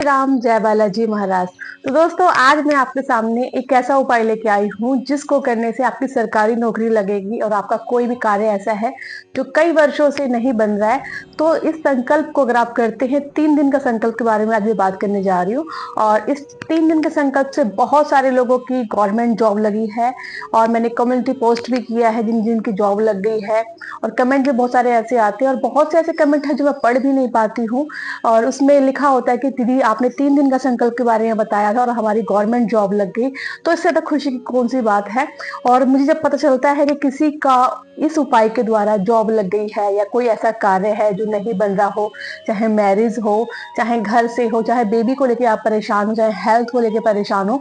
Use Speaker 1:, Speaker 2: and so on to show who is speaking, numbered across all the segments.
Speaker 1: राम जय बालाजी महाराज। तो दोस्तों, आज मैं आपके सामने एक ऐसा उपाय लेके आई हूँ जिसको करने से आपकी सरकारी नौकरी लगेगी और आपका कोई भी कार्य ऐसा है जो कई वर्षों से नहीं बन रहा है। तो इस संकल्प को अगर आप करते हैं, 3 दिन का संकल्प के बारे में आज मैं बात करने जा रही हूँ। और इस 3 दिन के संकल्प से बहुत सारे लोगों की गवर्नमेंट जॉब लगी है और मैंने कम्युनिटी पोस्ट भी किया है जिन जिनकी जॉब लग गई है। और कमेंट भी बहुत सारे ऐसे आते हैं और बहुत से ऐसे कमेंट है जो मैं पढ़ भी नहीं पाती हूँ। और उसमें लिखा होता है कि दीदी आपने 3 दिन का संकल्प के बारे में बताया था और हमारी गवर्नमेंट जॉब लग गई। तो इससे ज्यादा खुशी की कौन सी बात है। और मुझे जब पता चलता है कि किसी का इस उपाय के द्वारा जॉब लग गई है या कोई ऐसा कार्य है जो नहीं बन रहा हो, चाहे मैरिज हो, चाहे घर से हो, चाहे बेबी को लेके आप परेशान हो, चाहे हेल्थ को लेके परेशान हो,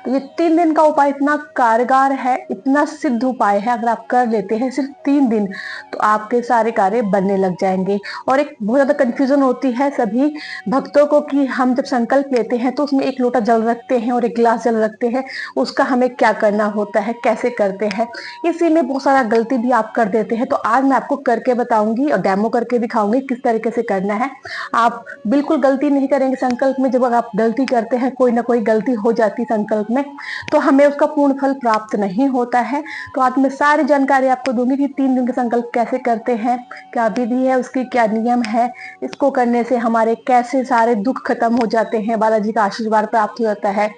Speaker 1: तो ये 3 दिन का उपाय इतना कारगर है, इतना सिद्ध उपाय है। अगर आप कर लेते हैं सिर्फ 3 दिन, तो आपके सारे कार्य बनने लग जाएंगे। और एक बहुत ज्यादा कंफ्यूजन होती है सभी भक्तों को कि हम जब संकल्प लेते हैं तो उसमें एक लोटा जल रखते हैं और एक गिलास जल रखते हैं, उसका हमें क्या करना होता है, कैसे करते हैं। इसी में बहुत सारा गलती भी आप कर देते हैं। तो आज मैं आपको करके बताऊंगी और डेमो करके दिखाऊंगी किस तरीके से करना है। आप बिल्कुल गलती नहीं करेंगे संकल्प में। जब आप गलती करते हैं, कोई ना कोई गलती हो जाती है संकल्प में, तो हमें उसका पूर्ण फल प्राप्त नहीं होता है। तो आज मैं सारी जानकारी आपको दूंगी कि 3 दिन का संकल्प कैसे करते हैं, क्या विधि है उसकी, क्या नियम है, इसको करने से हमारे कैसे सारे दुख खत्म हो जाते हैं, बालाजी का आशीर्वाद प्राप्त हो जाता है।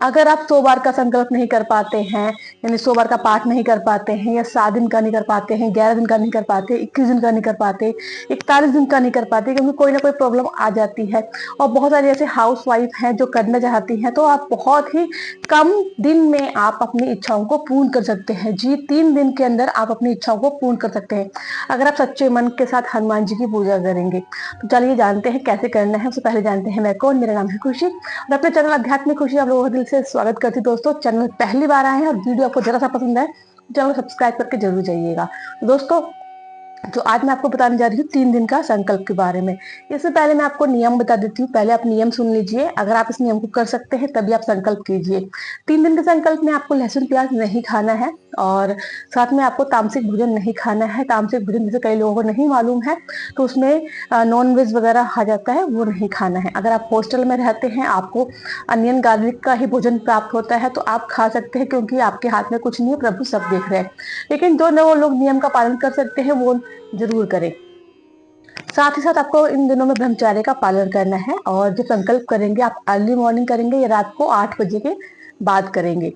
Speaker 1: अगर आप 100 बार का संकल्प नहीं कर पाते हैं, यानी 100 बार का पाठ नहीं कर पाते हैं, या 7 दिन का नहीं कर पाते हैं, 11 दिन का नहीं कर पाते, 21 दिन का नहीं कर पाते, 41 दिन का नहीं कर पाते, क्योंकि कोई ना कोई प्रॉब्लम आ जाती है। और बहुत सारी ऐसे हाउस वाइफ हैं जो करना चाहती हैं, तो आप बहुत ही कम दिन में आप अपनी इच्छाओं को पूर्ण कर सकते हैं। जी, 3 दिन के अंदर आप अपनी इच्छाओं को पूर्ण कर सकते हैं अगर आप सच्चे मन के साथ हनुमान जी की पूजा करेंगे। तो चलिए जानते हैं कैसे करना है। उससे पहले जानते हैं मैं कौन। मेरा नाम है खुशी और अपने चैनल आध्यात्मिक खुशी आप लोगों को दिल से स्वागत करती हूँ। दोस्तों, चैनल पहली बार आए हैं और वीडियो आपको जरा सा पसंद है, चैनल सब्सक्राइब करके जरूर जाइएगा। दोस्तों, जो आज मैं आपको बताने जा रही हूँ 3 दिन का संकल्प के बारे में। इससे पहले मैं आपको नियम बता देती हूँ। पहले आप नियम सुन लीजिए। अगर आप इस नियम को कर सकते हैं तभी आप संकल्प कीजिए। 3 दिन के संकल्प में आपको लहसुन प्याज नहीं खाना है और साथ में आपको तामसिक भोजन नहीं खाना है। तामसिक भोजन जैसे कई लोगों को नहीं मालूम है, तो उसमें नॉन वेज वगैरह आ जाता है, वो नहीं खाना है। अगर आप हॉस्टल में रहते हैं, आपको अनियन गार्लिक का ही भोजन प्राप्त होता है, तो आप खा सकते हैं, क्योंकि आपके हाथ में कुछ नहीं है, प्रभु सब देख रहे हैं। लेकिन जो लोग नियम का पालन कर सकते हैं वो जरूर करें। साथ ही साथ आपको इन दिनों में ब्रह्मचर्य का पालन करना है। और जो संकल्प करेंगे आप अर्ली मॉर्निंग करेंगे या रात को 8 बजे के बाद करेंगे।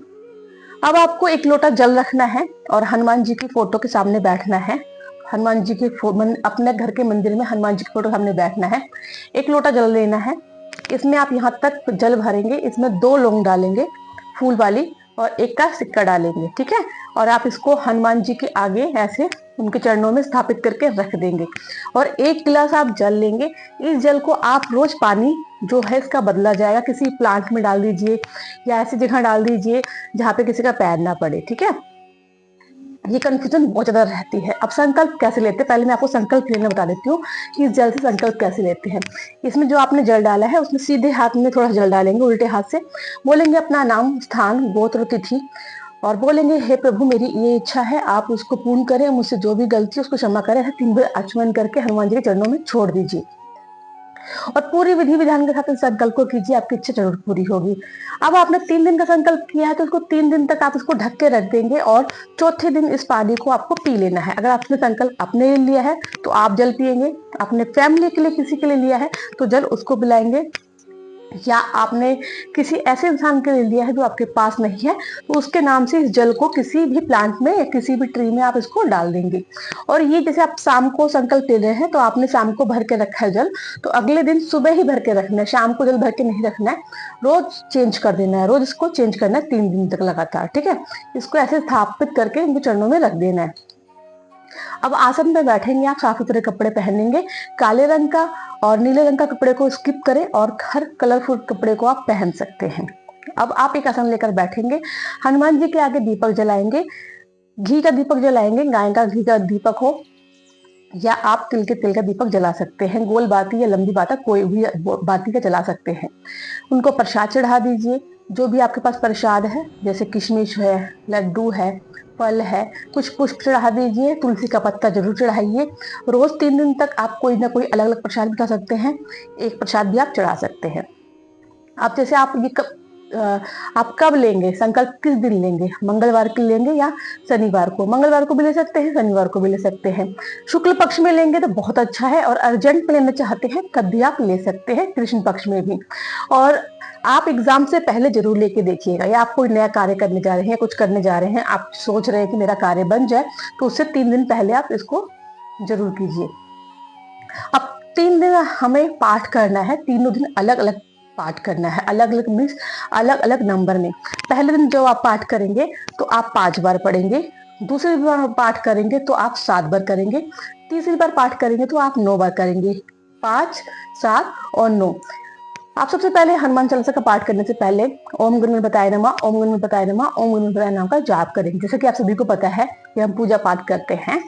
Speaker 1: अब आपको एक लोटा जल रखना है और हनुमान जी की फोटो के सामने बैठना है। हनुमान जी के अपने घर के मंदिर में हनुमान जी की फोटो के सामने बैठना है। एक लोटा जल लेना है। इसमें आप यहाँ तक जल भरेंगे, इसमें 2 लौंग डालेंगे फूल वाली और एक का सिक्का डालेंगे, ठीक है। और आप इसको हनुमान जी के आगे ऐसे उनके चरणों में स्थापित करके रख देंगे। और 1 गिलास आप जल लेंगे। इस जल को आप रोज पानी जो है इसका बदला जाएगा, किसी प्लांट में डाल दीजिए या ऐसी जगह डाल दीजिए जहाँ पे किसी का पैर ना पड़े, ठीक है। ये कंफ्यूजन बहुत ज्यादा रहती है। अब संकल्प कैसे लेते हैं, पहले मैं आपको संकल्प लेना बता देती हूँ कि इस जल से संकल्प कैसे लेते हैं। इसमें जो आपने जल डाला है उसमें सीधे हाथ में थोड़ा जल डालेंगे, उल्टे हाथ से बोलेंगे अपना नाम, स्थान, गोत्र, तिथि और बोलेंगे हे प्रभु मेरी ये इच्छा है, आप उसको पूर्ण करें, मुझसे जो भी गलती है उसको क्षमा करें। 3 बार आचमन करके हनुमान जी के चरणों में छोड़ दीजिए और पूरी विधि विधान के साथ इस संकल्प को कीजिए, आपकी इच्छा जरूर पूरी होगी। अब आपने 3 दिन का संकल्प किया है तो उसको 3 दिन तक आप इसको ढक के रख देंगे और चौथे दिन इस पानी को आपको पी लेना है। अगर आपने संकल्प अपने लिए लिया है तो आप जल पिएंगे, अपने फैमिली के लिए किसी के लिए लिया है तो जल उसको पिलाएंगे, या आपने किसी ऐसे इंसान के लिए लिया है जो आपके पास नहीं है तो उसके नाम से इस जल को किसी भी प्लांट में या किसी भी ट्री में आप इसको डाल देंगे। और ये जैसे आप शाम को संकल्प ले रहे हैं तो आपने शाम को भर के रखा है जल, तो अगले दिन सुबह ही भर के रखना है, शाम को जल भर के नहीं रखना है। रोज चेंज कर देना है, रोज इसको चेंज करना है 3 दिन तक लगातार, ठीक है। इसको ऐसे स्थापित करके इनके चरणों में रख देना है। अब आसन पे बैठेंगे आप, साफ सुथरे कपड़े पहनेंगे, काले रंग का और नीले रंग का कपड़े को स्किप करें और हर कलरफुल कपड़े को आप पहन सकते हैं। अब आप एक आसन लेकर बैठेंगे, हनुमान जी के आगे दीपक जलाएंगे, घी का दीपक जलाएंगे, गाय का घी का दीपक हो या आप तिल के तेल का दीपक जला सकते हैं। गोल बाती या लंबी बाता कोई भी बाती का जला सकते हैं। उनको प्रसाद चढ़ा दीजिए। जो भी आपके पास प्रसाद है, जैसे किशमिश है, लड्डू है, फल है, कुछ पुष्प चढ़ा दीजिए। तुलसी का पत्ता जरूर चढ़ाइए। रोज 3 दिन तक आप कोई ना कोई अलग अलग प्रसाद भी खा सकते हैं। एक प्रसाद भी आप चढ़ा सकते हैं। आप जैसे आप कब लेंगे, संकल्प किस दिन लेंगे, मंगलवार के लेंगे या शनिवार को? मंगलवार को भी ले सकते हैं, शनिवार को भी ले सकते हैं। शुक्ल पक्ष में लेंगे तो बहुत अच्छा है, और अर्जेंट में लेना चाहते हैं तब भी आप ले सकते हैं, कृष्ण पक्ष में भी। और आप एग्जाम से पहले जरूर लेके देखिएगा, या आप कोई नया कार्य करने जा रहे हैं, कुछ करने जा रहे हैं, आप सोच रहे हैं कि मेरा कार्य बन जाए, तो उससे 3 दिन पहले आप इसको जरूर कीजिए। अब 3 दिन हमें पाठ करना है, तीनों दिन अलग अलग पाठ करना है। अलग अलग मीन्स अलग अलग नंबर में। पहले दिन जो आप पाठ करेंगे तो आप 5 बार पढ़ेंगे। दूसरी बार पाठ करेंगे तो आप 7 बार करेंगे। तीसरी बार पाठ करेंगे तो आप 9 बार करेंगे। 5, 7 और 9। आप सबसे पहले हनुमान चालीसा का पाठ करने से पहले ओम गणपताय नमः, ओम गणपताय नमः, ओम गणपताय नमः का जाप करेंगे। जैसे कि आप सभी को पता है कि हम पूजा पाठ करते हैं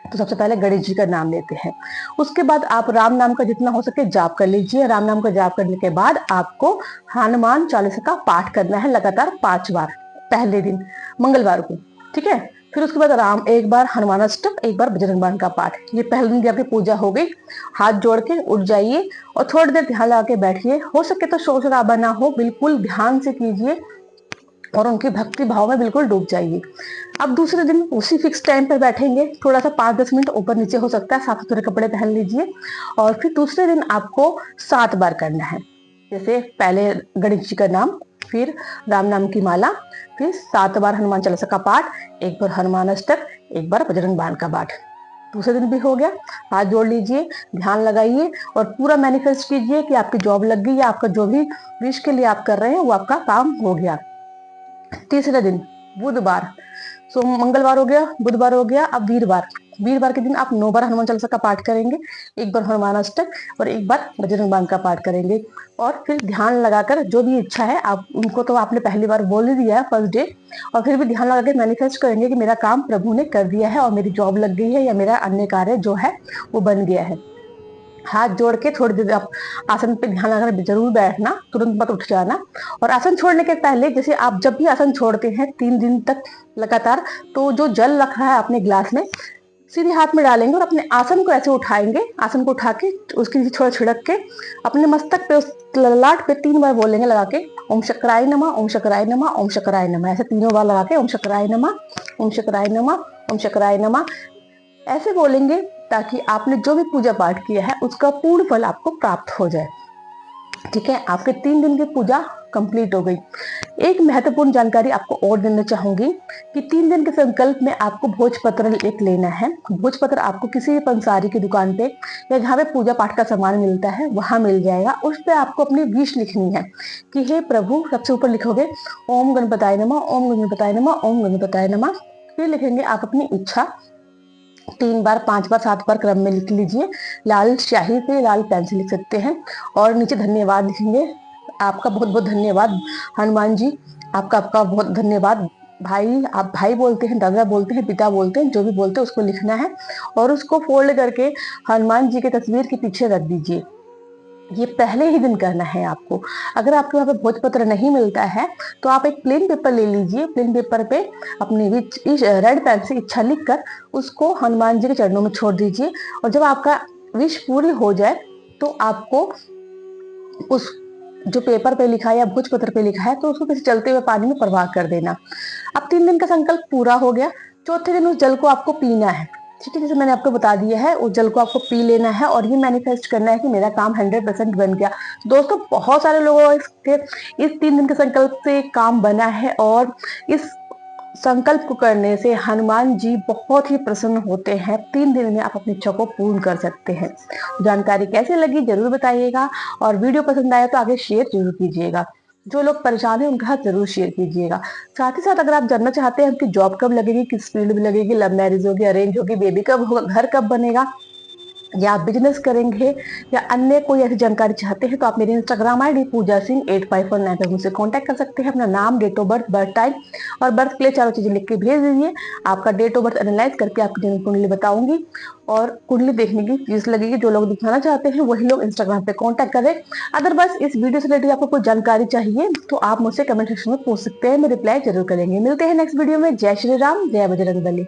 Speaker 1: तो सबसे पहले गणेश जी का नाम लेते हैं। उसके बाद आप राम नाम का जितना हो सके जाप कर लीजिए। राम नाम का जाप करने के बाद आपको हनुमान चालीसा का पाठ करना है लगातार 5 बार, पहले दिन मंगलवार को। ठीक है। फिर उसके बाद राम एक बार, हनुमान अष्टक एक बार, बजरंग बाण का पाठ। ये पहले दिन की आपकी पूजा हो गई। हाथ जोड़ के उठ जाइए और थोड़ी देर ध्यान लगा के बैठिए। हो सके तो शोर शराबा ना हो, बिल्कुल ध्यान से कीजिए और उनकी भक्ति भाव में बिल्कुल डूब जाइए। अब दूसरे दिन उसी फिक्स टाइम पर बैठेंगे। थोड़ा सा 5-10 मिनट ऊपर नीचे हो सकता है, साफ सुथरे कपड़े पहन लीजिए। और फिर दूसरे दिन आपको 7 बार करना है। जैसे पहले गणेश जी का नाम, फिर राम नाम की माला, फिर 7 बार हनुमान चालीसा का पाठ, एक बार हनुमान अष्टक, एक बार बजरंग बाण का पाठ। दूसरे दिन भी हो गया। हाथ जोड़ लीजिए, ध्यान लगाइए और पूरा मैनिफेस्ट कीजिए कि आपकी जॉब लग गई या आपका जो भी विश के लिए आप कर रहे हैं वो आपका काम हो गया। तीसरे दिन बुधवार, सो मंगलवार हो गया, बुधवार हो गया, अब वीरवार। वीरवार के दिन आप 9 बार हनुमान चालीसा का पाठ करेंगे, एक बार हनुमान अष्टक और एक बार बजरंग बाण का पाठ करेंगे। और फिर ध्यान लगाकर जो भी इच्छा है, आप उनको तो आपने पहली बार बोल ही दिया है फर्स्ट डे, और फिर भी ध्यान लगा के मैनिफेस्ट करेंगे कि मेरा काम प्रभु ने कर दिया है और मेरी जॉब लग गई है या मेरा अन्य कार्य जो है वो बन गया है। हाथ जोड़ के थोड़ी देर आप आसन पे ध्यान लगाकर जरूर बैठना, तुरंत मत उठ जाना। और आसन छोड़ने के पहले, जैसे आप जब भी आसन छोड़ते हैं 3 दिन तक लगातार, तो जो जल रखा है अपने ग्लास में सीधे हाथ में डालेंगे और अपने आसन को ऐसे उठाएंगे। आसन को उठा के उसके नीचे थोड़ा छिड़क के अपने मस्तक पे, उस ललाट पे 3 बार बोलेंगे लगा के, ओम शक्राय नमः, ओम शक्राय नमः, ओम शक्राय नमः। ऐसे 3 बार लगा के ओम शक्राय नमः, ओम शक्राय नमः, ओम शक्राय नमः ऐसे बोलेंगे, ताकि आपने जो भी पूजा पाठ किया है उसका पूर्ण फल आपको प्राप्त हो जाए। ठीक है। आपके 3 दिन की पूजा कंप्लीट हो गई। एक महत्वपूर्ण जानकारी आपको और देना चाहूंगी कि 3 दिन के संकल्प में आपको भोजपत्र एक लेना है। भोजपत्र आपको किसी भी पंसारी की दुकान पे या जहाँ पे पूजा पाठ का सामान मिलता है वहां मिल जाएगा। उस पर आपको अपनी विश लिखनी है कि हे प्रभु, सबसे ऊपर लिखोगे ओम गणपताय नमः, ओम गणपताय नमः, ओम गणपताय नमः। फिर लिखेंगे आप अपनी इच्छा 3 बार, 5 बार, 7 बार क्रम में लिख लीजिए। लाल स्याही से, लाल पेन से लिख सकते हैं। और नीचे धन्यवाद लिखेंगे। आपका बहुत बहुत धन्यवाद हनुमान जी, आपका बहुत धन्यवाद। भाई, आप भाई बोलते हैं, दादा बोलते हैं, पिता बोलते हैं, जो भी बोलते हैं उसको लिखना है और उसको फोल्ड करके हनुमान जी की तस्वीर के पीछे रख दीजिए। ये पहले ही दिन करना है आपको। अगर आपके वहाँ पे भोजपत्र नहीं मिलता है तो आप एक प्लेन पेपर ले लीजिए। प्लेन पेपर पे अपनी रेड पेन से इच्छा लिखकर उसको हनुमान जी के चरणों में छोड़ दीजिए। और जब आपका विश पूरी हो जाए तो आपको उस जो पेपर पे लिखा है या भोजपत्र पे लिखा है तो उसको किसी चलते हुए पानी में प्रवाह कर देना। अब 3 दिन का संकल्प पूरा हो गया। चौथे दिन उस जल को आपको पीना है। ठीक है, जैसे मैंने आपको बता दिया है, उस जल को आपको पी लेना है और ये मैनिफेस्ट करना है कि मेरा काम 100% बन गया। दोस्तों, बहुत सारे लोगों के इस 3 दिन के संकल्प से काम बना है और इस संकल्प को करने से हनुमान जी बहुत ही प्रसन्न होते हैं। 3 दिन में आप अपनी इच्छा को पूर्ण कर सकते हैं। जानकारी कैसे लगी जरूर बताइएगा और वीडियो पसंद आया तो आगे शेयर जरूर कीजिएगा। जो लोग परेशान हैं उनका हाथ जरूर शेयर कीजिएगा। साथ ही साथ अगर आप जानना चाहते हैं उनकी जॉब कब लगेगी, किस फील्ड में लगेगी, लव मैरिज होगी, अरेंज होगी, बेबी कब होगा, घर कब बनेगा, या आप बिजनेस करेंगे या अन्य कोई ऐसी जानकारी चाहते हैं तो आप मेरी इंस्टाग्राम आईडी पूजा सिंह 8549 पर मुझसे कांटेक्ट कर सकते हैं। अपना नाम, date of birth, birth time और बर्थ प्लेस चारों चीजें लिख के भेज दीजिए। आपका डेट ऑफ बर्थ एनालाइज करके आपकी जन्म कुंडली बताऊंगी और कुंडली देखने की फीस लगेगी। जो लोग दिखाना चाहते हैं वही लोग इंस्टाग्राम पे कॉन्टेक्ट करें। अगर बस इस वीडियो से रिलेटेड आपको कोई जानकारी चाहिए तो आप मुझसे कमेंट सेक्शन में पूछ सकते हैं, मैं रिप्लाई जरूर करेंगे। मिलते हैं नेक्स्ट वीडियो में। जय श्री राम, जय बजरंग बली।